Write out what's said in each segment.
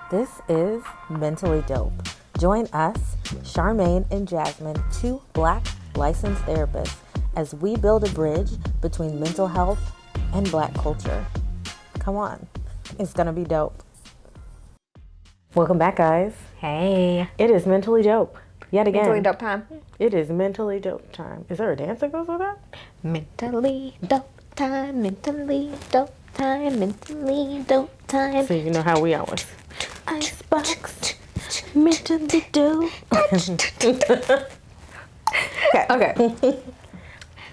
This is Mentally Dope. Join us, Charmaine and Jasmine, two Black licensed therapists, as we build a bridge between mental health and Black culture. Come on, it's gonna be dope. Welcome back, guys. Hey. It is Mentally Dope. Yet again. Mentally dope time. It is Mentally Dope time. Is there a dance that goes with that? Mentally dope time, mentally dope time, mentally dope time. So you know how we always. Icebox, mentally dope. Okay.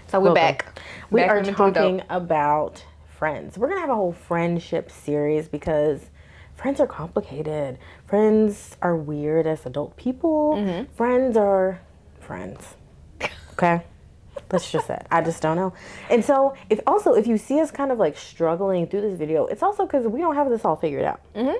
So we're back. We Back are on Mentally talking Dope. about friends. We're going to have a whole friendship series because friends are complicated. Friends are weird as adult people. Mm-hmm. Friends are friends. Okay? That's just it. I just don't know. And so, if you see us kind of like struggling through this video, it's also because we don't have this all figured out. Mm-hmm.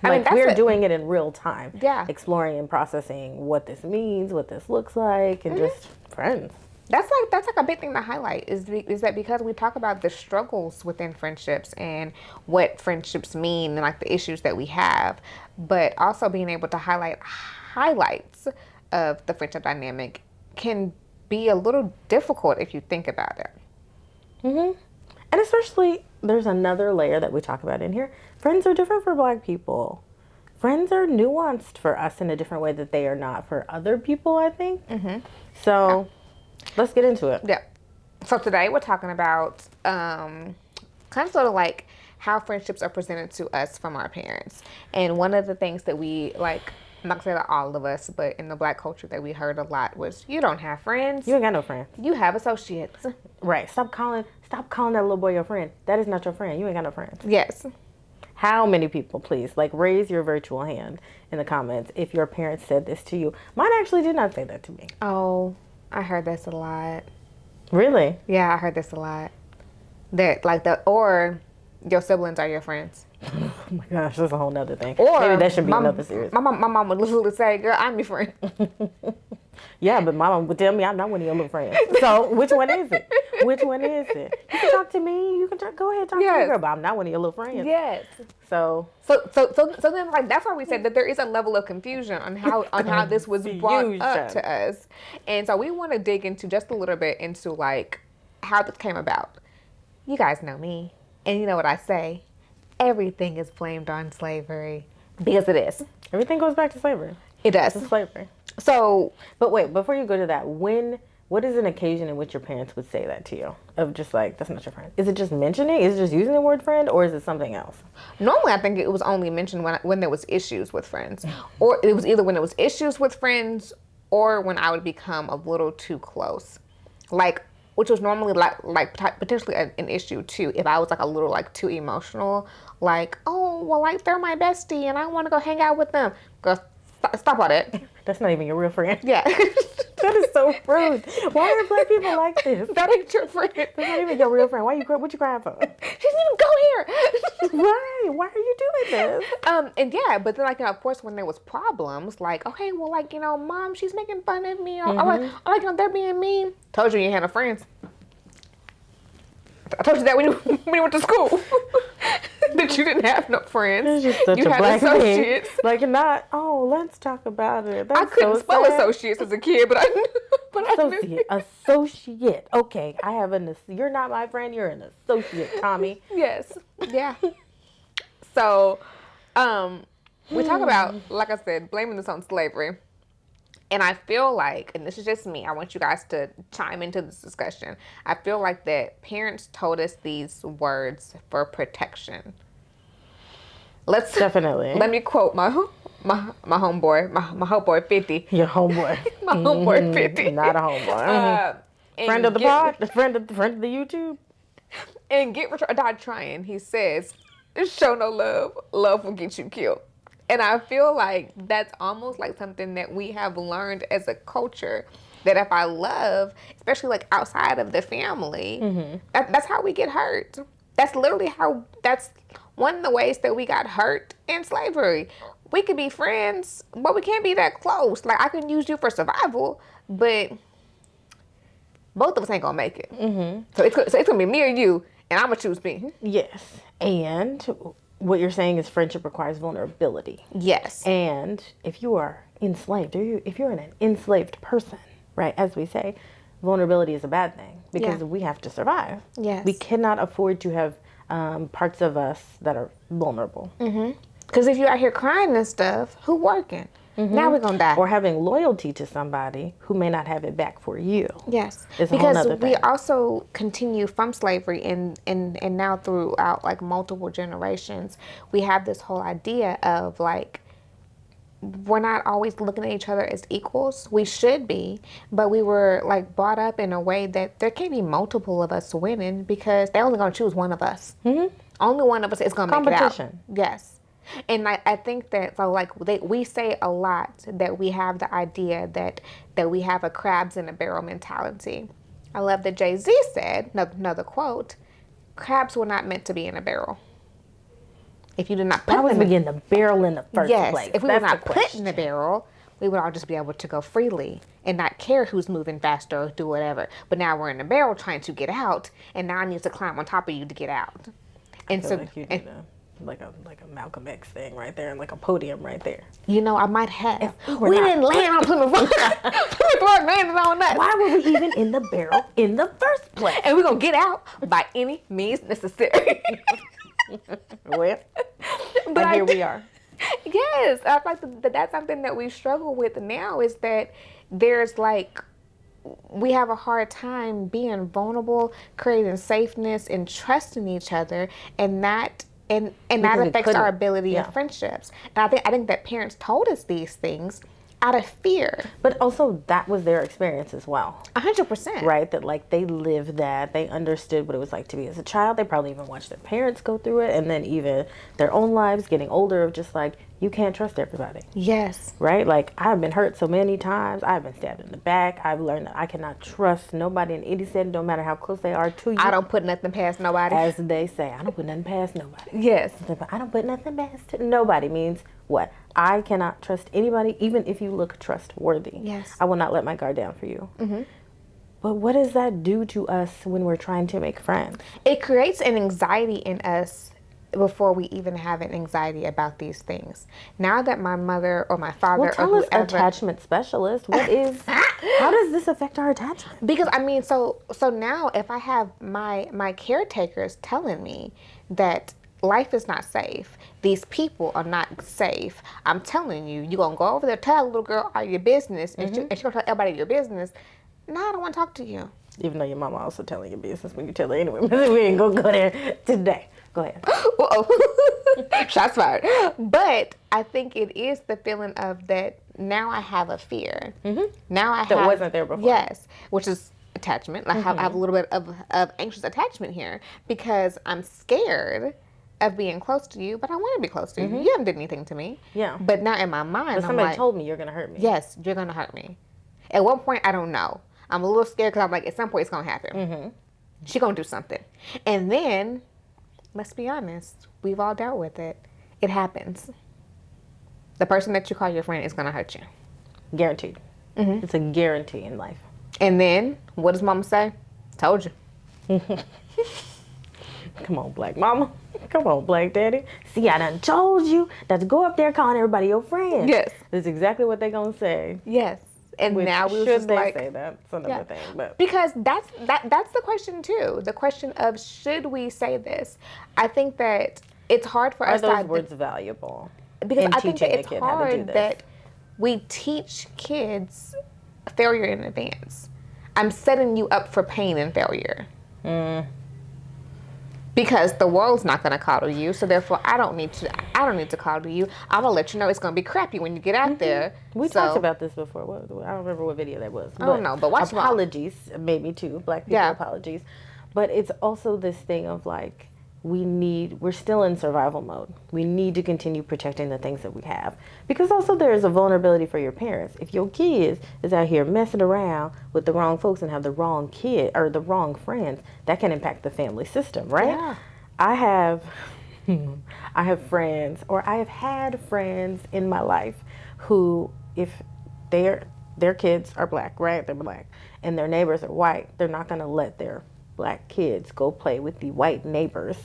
We're doing it in real time. Yeah. Exploring and processing what this means, what this looks like, and just friends. That's like a big thing to highlight is that because we talk about the struggles within friendships and what friendships mean and like the issues that we have, but also being able to highlight highlights of the friendship dynamic can be a little difficult if you think about it. Mm-hmm. And especially, there's another layer that we talk about in here. Friends are different for Black people. Friends are nuanced for us in a different way that they are not for other people, I think. Mm-hmm. So, let's get into it. Yeah. So today we're talking about kind of sort of like how friendships are presented to us from our parents. And one of the things that we like, I'm not gonna say that all of us, but in the Black culture that we heard a lot was, you don't have friends. You ain't got no friends. You have associates. Right. Stop calling that little boy your friend. That is not your friend. You ain't got no friends. Yes. How many people, please, like raise your virtual hand in the comments if your parents said this to you. Mine actually did not say that to me. Oh, I heard this a lot. Really? Yeah, I heard this a lot. Or your siblings are your friends. Oh my gosh, that's a whole nother thing. Or maybe that should be another series. My mom would literally say, "Girl, I'm your friend." Yeah, but my mom would tell me I'm not one of your little friends. So which one is it? Which one is it? You can talk to me. You can go ahead talk to me, girl, but I'm not one of your little friends. Yes. So then like that's why we said that there is a level of confusion on how this was brought up to us, and so we want to dig into just a little bit into like how this came about. You guys know me, and you know what I say. Everything is blamed on slavery because it is. everything goes back to slavery. It does. It's slavery. So, but wait, before you go to that, what is an occasion in which your parents would say that to you? Of just like, that's not your friend. Is it just mentioning? Is it just using the word friend, or is it something else? Normally, I think it was only mentioned when there was issues with friends, or it was either when there was issues with friends, or when I would become a little too close, like. Which was normally like potentially an issue too if I was like a little like too emotional, like, oh well, like they're my bestie and I want to go hang out with them. Girl, stop all that. That's not even your real friend. Yeah. That is so rude. Why are Black people like this? That ain't your friend. That's not even your real friend. What you crying for? She didn't even go here. Right. Why are you doing this? And yeah, but then like, of course, when there was problems, like, okay, well, like, mom, she's making fun of me, or like, they're being mean. Told you had no friends. I told you that when you went to school. That you didn't have no friends. It's just such you a had Black associates. thing. Like, not, let's talk about it. That's I couldn't so spell sad. associates as a kid, but I knew. Associate. Okay, I have you're not my friend, you're an associate, Tommy. Yes. Yeah. So, we talk about, like I said, blaming this on slavery. And I feel like, and this is just me, I want you guys to chime into this discussion. I feel like that parents told us these words for protection. Definitely. Let me quote my homeboy, my homeboy 50. Your homeboy. My homeboy 50. Not a homeboy. Friend of the pod, friend of the YouTube. And get rich or die trying. He says, show no love, love will get you killed. And I feel like that's almost like something that we have learned as a culture, that if I love, especially like outside of the family, that's how we get hurt. That's literally that's one of the ways that we got hurt in slavery. We could be friends, but we can't be that close. Like, I can use you for survival, but both of us ain't gonna make it. So it's gonna be me or you, and I'm gonna choose me. Yes. And what you're saying is friendship requires vulnerability. Yes. And if you are enslaved, or if you're an enslaved person, right, as we say, vulnerability is a bad thing because we have to survive. Yes. We cannot afford to have parts of us that are vulnerable. Because if you're out here crying and stuff, who working? Now we're going to die. Or having loyalty to somebody who may not have it back for you. Yes. Is a whole Because nother we thing. also continue from slavery and now throughout like multiple generations, we have this whole idea of like, we're not always looking at each other as equals. We should be, but we were like brought up in a way that there can't be multiple of us winning because they're only going to choose one of us. Only one of us is going to make it out. Competition. Yes. And I think that, so like we say a lot that we have the idea that we have a crabs in a barrel mentality. I love that Jay-Z said, another quote, crabs were not meant to be in a barrel. If you did not put How was them we getting the barrel in the first place? if we were not put in the barrel, we would all just be able to go freely and not care who's moving faster or do whatever. But now we're in the barrel trying to get out, and now I need to climb on top of you to get out. And So so, like you did like a Malcolm X thing right there, and like a podium right there. you know, I might have. we're We not didn't land on Plymouth Rock. Plymouth Rock landed on us. Why were we even in the barrel in the first place? And we're going to get out by any means necessary. Well, But and here we are. Yes, I like that's something that we struggle with now is that there's like, we have a hard time being vulnerable, creating safeness and trusting each other, and that Because we affects our couldn't. ability Yeah. of friendships. And I think that parents told us these things out of fear. But also that was their experience as well. 100%. Right? That like they lived that. They understood what it was like to be as a child. They probably even watched their parents go through it, and then even their own lives getting older of just like, you can't trust everybody. Yes. Right? Like I've been hurt so many times. I've been stabbed in the back. I've learned that I cannot trust nobody in any setting, no matter how close they are to you. I don't put nothing past nobody. As they say, I don't put nothing past nobody. Yes. I don't put nothing past nobody means what? I cannot trust anybody, even if you look trustworthy. Yes. I will not let my guard down for you. But what does that do to us when we're trying to make friends? It creates an anxiety in us before we even have an anxiety about these things. Now that my mother or my father Well, tell or us, whoever, attachment specialist, how does this affect our attachment? because I mean, so now if I have my caretakers telling me that life is not safe, these people are not safe, I'm telling you, you're gonna go over there, tell a little girl all your business, and she's gonna tell everybody your business. No, I don't want to talk to you. Even though your mama also telling your business when you tell her anyway. We ain't gonna go there today. Go ahead. Whoa. Shots fired. But I think it is the feeling of that now I have a fear. Now I That wasn't there before. Yes, which is attachment. I have a little bit of anxious attachment here because I'm scared of being close to you, but I want to be close to you. You haven't did anything to me. Yeah. But now in my mind, But I'm somebody like, told me you're gonna hurt me. yes, you're going to hurt me. At one point, I don't know. I'm a little scared because I'm like, at some point it's going to happen. She's going to do something. And then, let's be honest, we've all dealt with it. It happens. The person that you call your friend is going to hurt you. Guaranteed. It's a guarantee in life. And then, what does mama say? Told you. Come on, black mama. Come on, black daddy. See, I done told you not to go up there calling everybody your friends. Yes. That's exactly what they gonna say. Yes. And Which, now we should just they like, say that? It's another thing. But because that's the question too. The question of should we say this? I think that it's hard for are us those to words valuable? because in I think that teaching a it's kid how to do hard this? that we teach kids failure in advance. I'm setting you up for pain and failure. Because the world's not going to coddle you, so therefore I don't need to coddle you. I'm gonna let you know it's gonna be crappy when you get out there. We talked about this before. I don't remember what video that was. I don't know, but watch them all. apologies, maybe too. Black people apologies, but it's also this thing of like we're still in survival mode. We need to continue protecting the things that we have because also there is a vulnerability for your parents. If your kids is out here messing around with the wrong folks and have the wrong kid or the wrong friends, that can impact the family system, right? Yeah. I have friends, or I have had friends in my life who, if their kids are black, right? They're black, and their neighbors are white, they're not going to let their black kids go play with the white neighbors,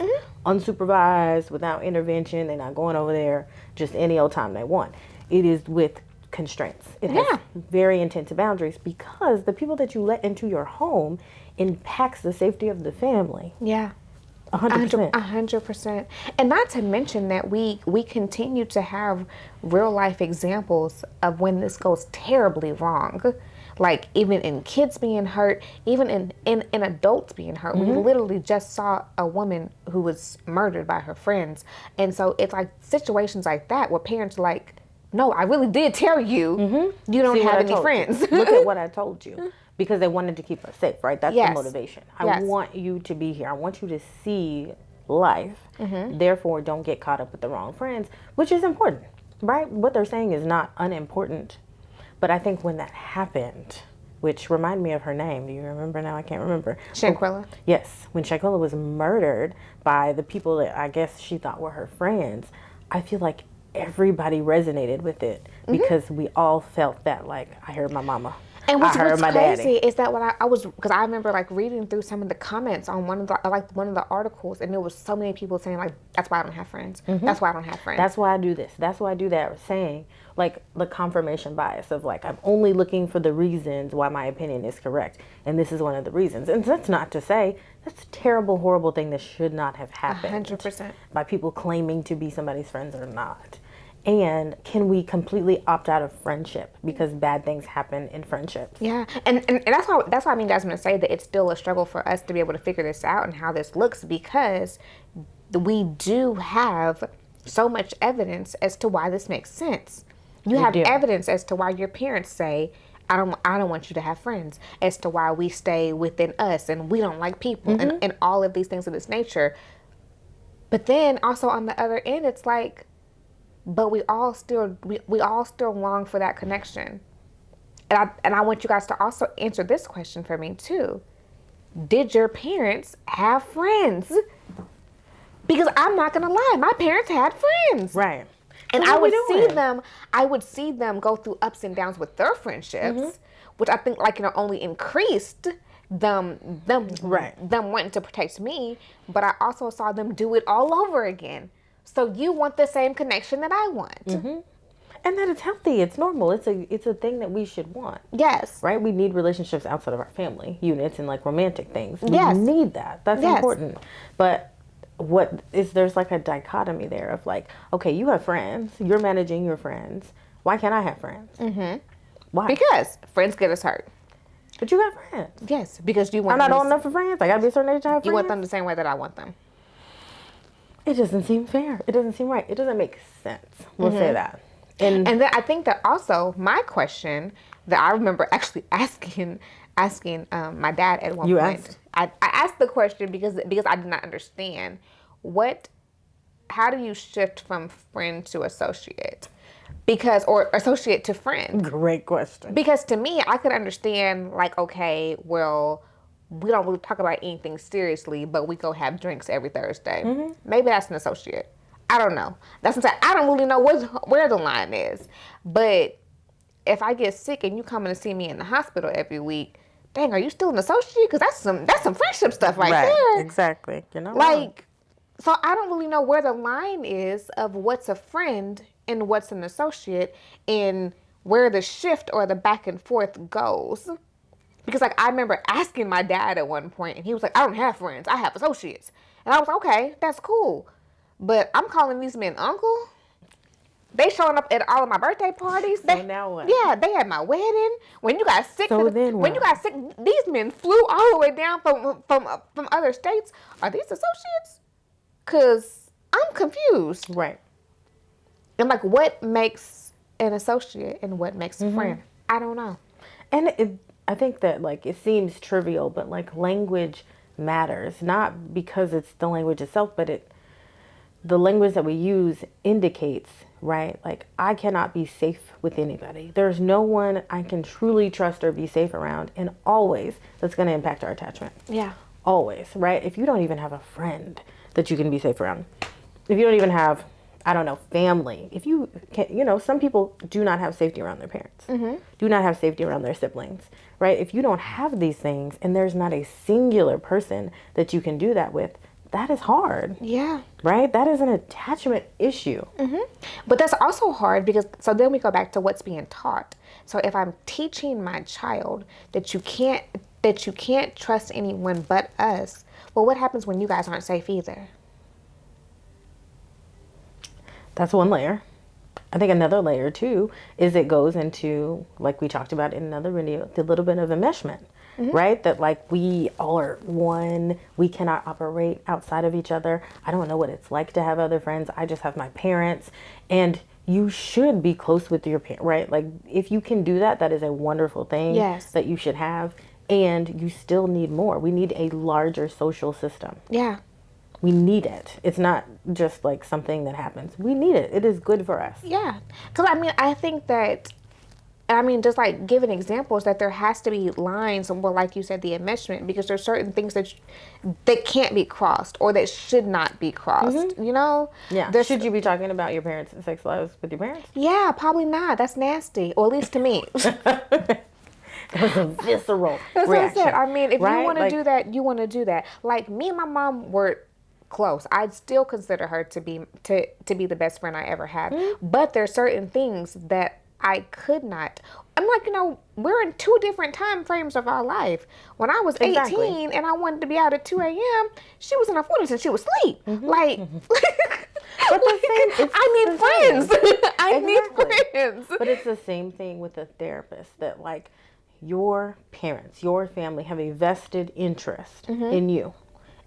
unsupervised, without intervention. They're not going over there just any old time they want. It is with constraints. It has very intense boundaries because the people that you let into your home impacts the safety of the family. Yeah. 100%. 100%. And not to mention that we continue to have real life examples of when this goes terribly wrong. Like even in kids being hurt, even in adults being hurt. We literally just saw a woman who was murdered by her friends. And so it's like situations like that where parents are like, no, I really did tell you, you don't have any friends. Look at what I told you. Because they wanted to keep us safe, right? That's the motivation. I want you to be here. I want you to see life. Therefore, don't get caught up with the wrong friends, which is important, right? What they're saying is not unimportant. But I think when that happened, which remind me of her name. Do you remember now? I can't remember. Shanquella? Yes. When Shanquella was murdered by the people that I guess she thought were her friends, I feel like everybody resonated with it because we all felt that, like, I heard my mama. And what's crazy is that when I was, because I remember like reading through some of the comments on one of the articles, and there was so many people saying like, that's why I don't have friends. That's why I don't have friends. That's why I do this. That's why I do that. Saying like the confirmation bias of like, I'm only looking for the reasons why my opinion is correct. And this is one of the reasons. And that's not to say that's a terrible, horrible thing that should not have happened. 100%. By people claiming to be somebody's friends or not. And can we completely opt out of friendship because bad things happen in friendships? Yeah, and that's why I mean, Jasmine, say that it's still a struggle for us to be able to figure this out and how this looks, because we do have so much evidence as to why this makes sense. You have evidence as to why your parents say, I don't want you to have friends, as to why we stay within us and we don't like people and all of these things of this nature. But then also on the other end, it's like, but we all still long for that connection. And I want you guys to also answer this question for me too. Did your parents have friends? Because I'm not gonna lie, my parents had friends. Right. And I would see them go through ups and downs with their friendships, which I think like, only increased them wanting to protect me, but I also saw them do it all over again. So you want the same connection that I want. And that it's healthy. It's normal. It's a thing that we should want. Yes. Right? We need relationships outside of our family units and like romantic things. We need that. That's important. But there's like a dichotomy there of like, okay, you have friends. You're managing your friends. Why can't I have friends? Why? Because friends get us hurt. But you got friends. Yes, because you want. I'm not old enough for friends. I gotta be a certain age to have friends. You want them the same way that I want them. It doesn't seem fair. It doesn't seem right. It doesn't make sense. We'll say that. And then I think that also my question that I remember actually asking my dad at one point. I asked the question because I did not understand how do you shift from friend to associate? Or associate to friend. Great question. Because to me, I could understand like, okay, well, we don't really talk about anything seriously, but we go have drinks every Thursday. Maybe that's an associate. I don't know. That's what I'm saying. I don't really know where the line is. But if I get sick and you coming to see me in the hospital every week, dang, are you still an associate? Because that's some friendship stuff right there. Exactly. Like, so I don't really know where the line is of what's a friend and what's an associate, and where the shift or the back and forth goes. Because like I remember asking my dad at one point, and he was like, I don't have friends, I have associates. And I was like, okay, that's cool. But I'm calling these men uncle. They showing up at all of my birthday parties. So now what? Yeah, they had my wedding. When you got sick, these men flew all the way down from other states. Are these associates? Cause I'm confused. Right. And like, what makes an associate and what makes a friend? I don't know. And I think that like it seems trivial, but like language matters, not because it's the language itself, but the language that we use indicates, right? Like I cannot be safe with anybody. There's no one I can truly trust or be safe around, and always that's going to impact our attachment. Yeah. Always, right? If you don't even have a friend that you can be safe around, if you don't even have I don't know, family. If you can, some people do not have safety around their parents, do not have safety around their siblings, right? If you don't have these things and there's not a singular person that you can do that with, that is hard. Yeah. Right? That is an attachment issue. But that's also hard because, so then we go back to what's being taught. So if I'm teaching my child that you can't trust anyone but us, well, what happens when you guys aren't safe either? That's one layer. I think another layer too is it goes into, like we talked about in another video, the little bit of enmeshment, right? That like we all are one, we cannot operate outside of each other. I don't know what it's like to have other friends. I just have my parents, and you should be close with your parents, right? Like if you can do that, that is a wonderful thing that you should have. And you still need more. We need a larger social system. Yeah. We need it. It's not just like something that happens. We need it. It is good for us. Yeah. Because I think that, just like giving examples that there has to be lines, well, like you said, the enmeshment, because there's certain things that can't be crossed or that should not be crossed, Yeah. Should you be talking about your parents and sex lives with your parents? Yeah, probably not. That's nasty, or at least to me. It was a visceral That's reaction. what I said. If you want to like, do that, you want to do that. Like me and my mom were close. I'd still consider her to be the best friend I ever had. But there's certain things that I could not. I'm like, we're in two different time frames of our life. When I was 18 and I wanted to be out at 2 a.m., she was in her 40s and she was asleep. Like, but I need friends. I need friends. But it's the same thing with a therapist, that like your parents, your family have a vested interest in you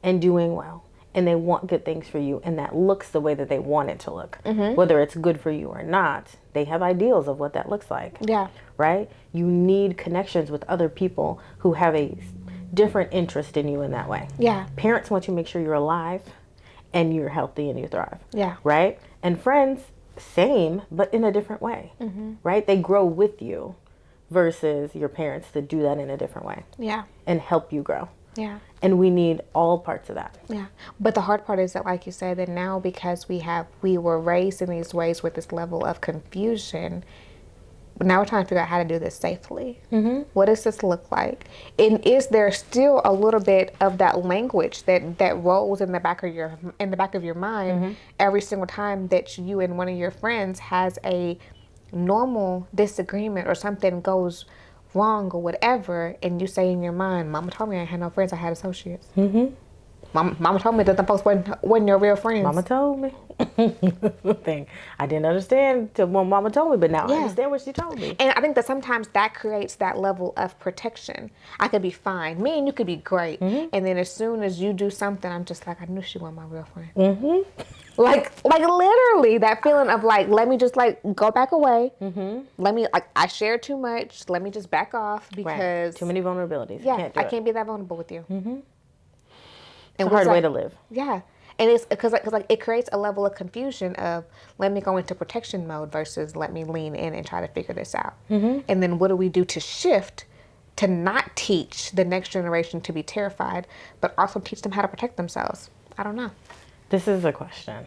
and doing well. And they want good things for you, and that looks the way that they want it to look. Whether it's good for you or not, they have ideals of what that looks like. Yeah. Right? You need connections with other people who have a different interest in you in that way. Yeah. Parents want to make sure you're alive and you're healthy and you thrive. Yeah. Right? And friends, same, but in a different way. Right? They grow with you versus your parents that do that in a different way. Yeah. And help you grow. Yeah. And we need all parts of that. Yeah. But the hard part is that, like you said, that now because we were raised in these ways with this level of confusion, now we're trying to figure out how to do this safely. What does this look like? And is there still a little bit of that language that rolls in the back of your mind every single time that you and one of your friends has a normal disagreement or something goes wrong or whatever, and you say in your mind, Mama told me I had no friends, I had associates. Mama told me that the folks wasn't your real friends. Mama told me. Thing. I didn't understand till when Mama told me, but now I understand what she told me. And I think that sometimes that creates that level of protection. I could be fine. Me and you could be great. And then as soon as you do something, I'm just like, I knew she wasn't my real friend. Like literally that feeling of like, let me just like go back away. Let me, like, I shared too much. Let me just back off because. Too many vulnerabilities. Yeah, I can't be that vulnerable with you. It's a hard way to live. Yeah. And it's because like it creates a level of confusion of let me go into protection mode versus let me lean in and try to figure this out. And then what do we do to shift to not teach the next generation to be terrified, but also teach them how to protect themselves? I don't know. This is a question,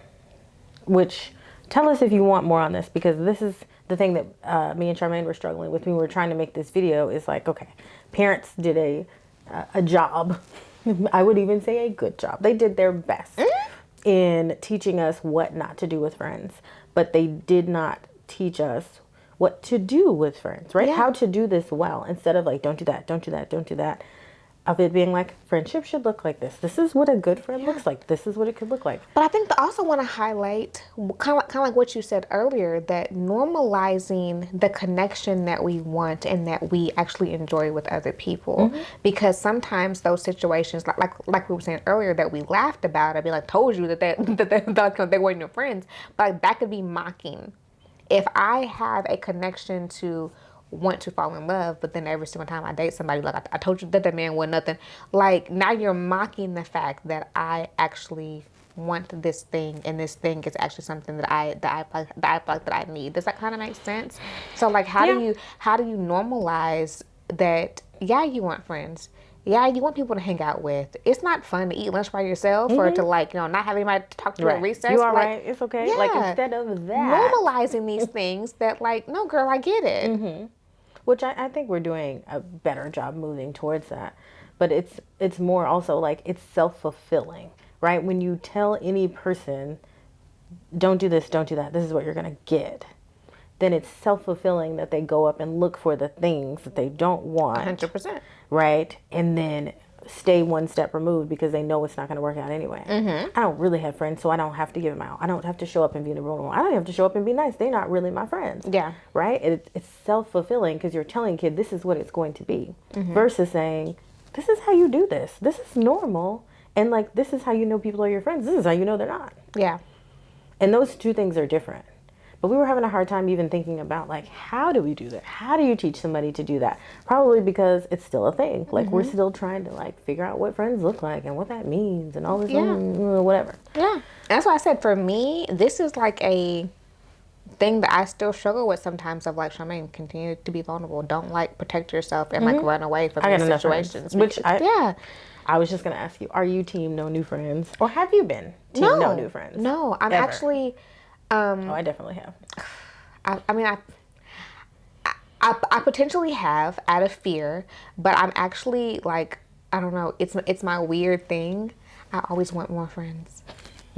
which tell us if you want more on this, because this is the thing that me and Charmaine were struggling with when we were trying to make this video. Is like, okay, parents did a job. I would even say a good job. They did their best in teaching us what not to do with friends, but they did not teach us what to do with friends, right? How to do this well, instead of like, don't do that, don't do that, don't do that. Of it being like, friendship should look like this. This is what a good friend looks like. This is what it could look like. But I think I also want to highlight, kind of like what you said earlier, that normalizing the connection that we want and that we actually enjoy with other people. Because sometimes those situations, like we were saying earlier, that we laughed about, I'd be like, told you that they weren't your friends. But like, that could be mocking. If I have a connection to want to fall in love, but then every single time I date somebody, like, I told you that man was nothing. Like, now you're mocking the fact that I actually want this thing, and this thing is actually something that I need. Does that kind of make sense? So like, how do you normalize that? Yeah, you want friends. yeah, you want people to hang out with. It's not fun to eat lunch by yourself or to like, not have anybody to talk to at recess. You are like, right. It's okay. Yeah, Like instead of that, normalizing these things that like, no, girl, I get it. which I think we're doing a better job moving towards that. But it's more also like it's self-fulfilling, right? When you tell any person, don't do this, don't do that, this is what you're going to get, then it's self-fulfilling that they go up and look for the things that they don't want. 100%. Right? And then stay one step removed because they know it's not going to work out anyway. I don't really have friends, so I don't have to give them out. I don't have to show up and be vulnerable. I don't have to show up and be nice. They're not really my friends. Yeah. Right? It's self-fulfilling because you're telling a kid this is what it's going to be versus saying, this is how you do this. This is normal. And like, this is how you know people are your friends. This is how you know they're not. Yeah. And those two things are different. But we were having a hard time even thinking about like, how do we do that? How do you teach somebody to do that? Probably because it's still a thing. Like we're still trying to like figure out what friends look like and what that means and all this, whatever. Yeah. That's why I said for me, this is like a thing that I still struggle with sometimes of like, Charmaine, continue to be vulnerable. Don't like protect yourself and like run away from these situations. I was just going to ask you, are you team no new friends? Or have you been team no new friends? No, I'm ever? Actually... I definitely have. I potentially have out of fear, but I'm actually like, I don't know. It's my weird thing. I always want more friends.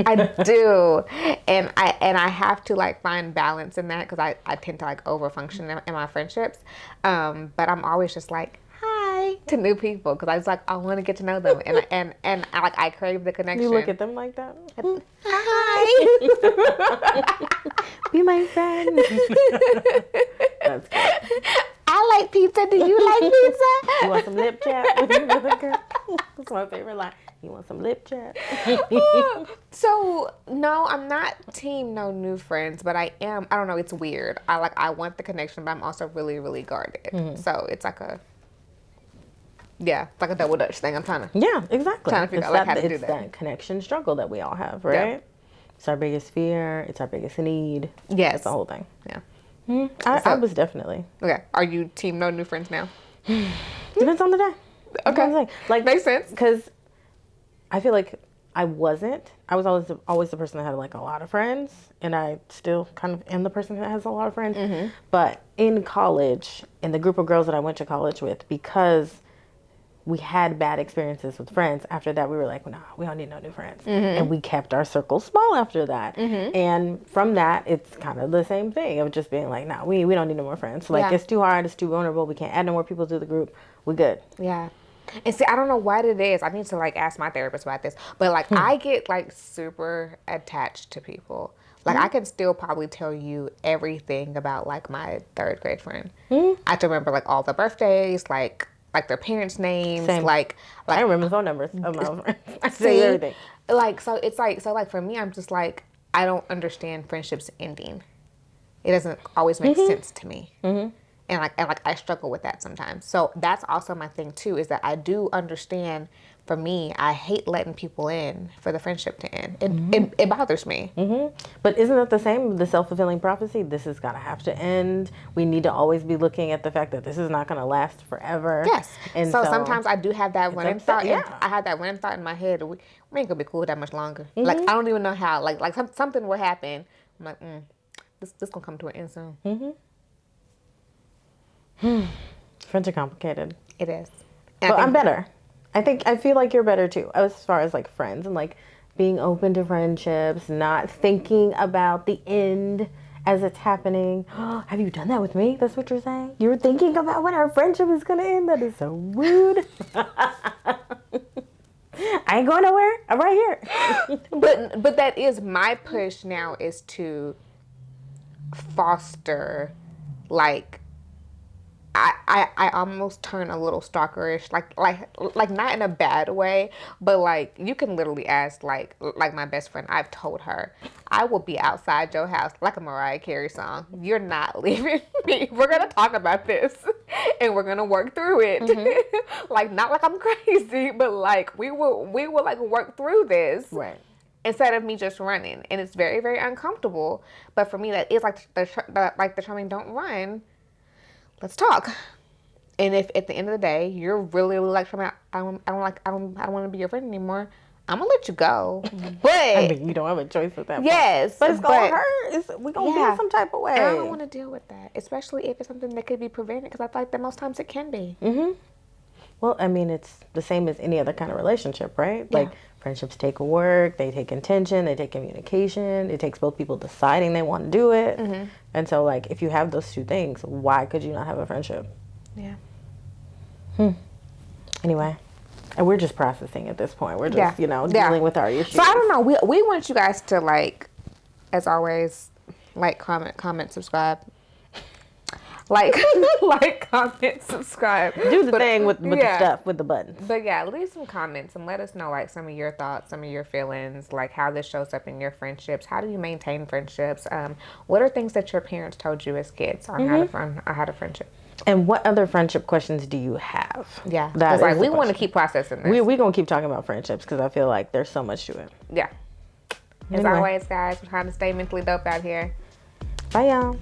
I do, and I have to like find balance in that because I tend to like overfunction in my friendships. But I'm always just like, hi to new people because I was like, I want to get to know them, and I crave the connection. You look at them like that. Hi. Be my friend. That's good. I like pizza. Do you like pizza? You want some lip chat with another girl? That's my favorite line. You want some lip chat? So no, I'm not team no new friends, but I am. I don't know. It's weird. I want the connection, but I'm also really, really guarded. So it's like a. Yeah, it's like a double Dutch thing. I'm trying to. Yeah, exactly. Trying to figure out like, how to do it's that connection struggle that we all have, right? Yeah. It's our biggest fear. It's our biggest need. Yes. It's the whole thing. Yeah. I was definitely. Okay. Are you team no new friends now? Depends on the day. Okay. Like makes sense. Because I feel like I wasn't. I was always the person that had like a lot of friends, and I still kind of am the person that has a lot of friends. But in college, in the group of girls that I went to college with, because we had bad experiences with friends. After that, we were like, nah, we don't need no new friends. And we kept our circle small after that. And from that, it's kind of the same thing of just being like, nah, we don't need no more friends. Like, it's too hard. It's too vulnerable. We can't add no more people to the group. We're good. Yeah. And see, I don't know what it is. I need to like ask my therapist about this. But like, I get like super attached to people. Like, I can still probably tell you everything about like my third grade friend. I have to remember like all the birthdays, like their parents' names. Same. Like I remember the phone numbers of my friends. I say everything. Like, so it's like, for me, I'm just like, I don't understand friendships ending. It doesn't always make sense to me. And I struggle with that sometimes. So that's also my thing too, is that I do understand. For me, I hate letting people in for the friendship to end. It bothers me. But isn't that the same? The self-fulfilling prophecy? This is going to have to end. We need to always be looking at the fact that this is not going to last forever. Yes. And so sometimes I do have that running thought. Yeah. I had that running thought in my head. We ain't going to be cool that much longer. Like, I don't even know how. Like something will happen. I'm like, this going to come to an end soon. Friends are complicated. It is. But I'm better. I feel like you're better too, as far as like friends and like being open to friendships, not thinking about the end as it's happening. Have you done that with me? That's what you're saying? You're thinking about when our friendship is going to end? That is so rude. I ain't going nowhere. I'm right here. but that is my push now, is to foster like, I almost turn a little stalkerish, like not in a bad way, but like you can literally ask like my best friend. I've told her I will be outside your house like a Mariah Carey song. You're not leaving me. We're gonna talk about this, and we're gonna work through it. Like, not like I'm crazy, but like we will like work through this. Right. Instead of me just running, and it's very, very uncomfortable. But for me, that is like the Charmaine, don't run. Let's talk. And if at the end of the day you're really like, I don't want to be your friend anymore, I'm gonna let you go. But I mean, you don't have a choice at that point. yes, But it's gonna hurt. We're gonna feel some type of way. And I don't want to deal with that, especially if it's something that could be prevented. Because I feel like that most times it can be. Mm-hmm. Well, I mean, it's the same as any other kind of relationship, right? Yeah. Like friendships take work, they take intention, they take communication. It takes both people deciding they want to do it. Mm-hmm. And so, like, if you have those two things, why could you not have a friendship? Yeah. Anyway, and we're just processing at this point. We're just, dealing with our issues. So I don't know. We want you guys to, like, as always, like, comment, subscribe. Like, comment, subscribe. Do the thing with the stuff, with the buttons. But yeah, leave some comments and let us know, like, some of your thoughts, some of your feelings, like how this shows up in your friendships. How do you maintain friendships? What are things that your parents told you as kids on how to friendship? And what other friendship questions do you have? Yeah, because like we want to keep processing this. We're gonna keep talking about friendships because I feel like there's so much to it. Yeah. As always, guys, we're trying to stay mentally dope out here. Bye, y'all.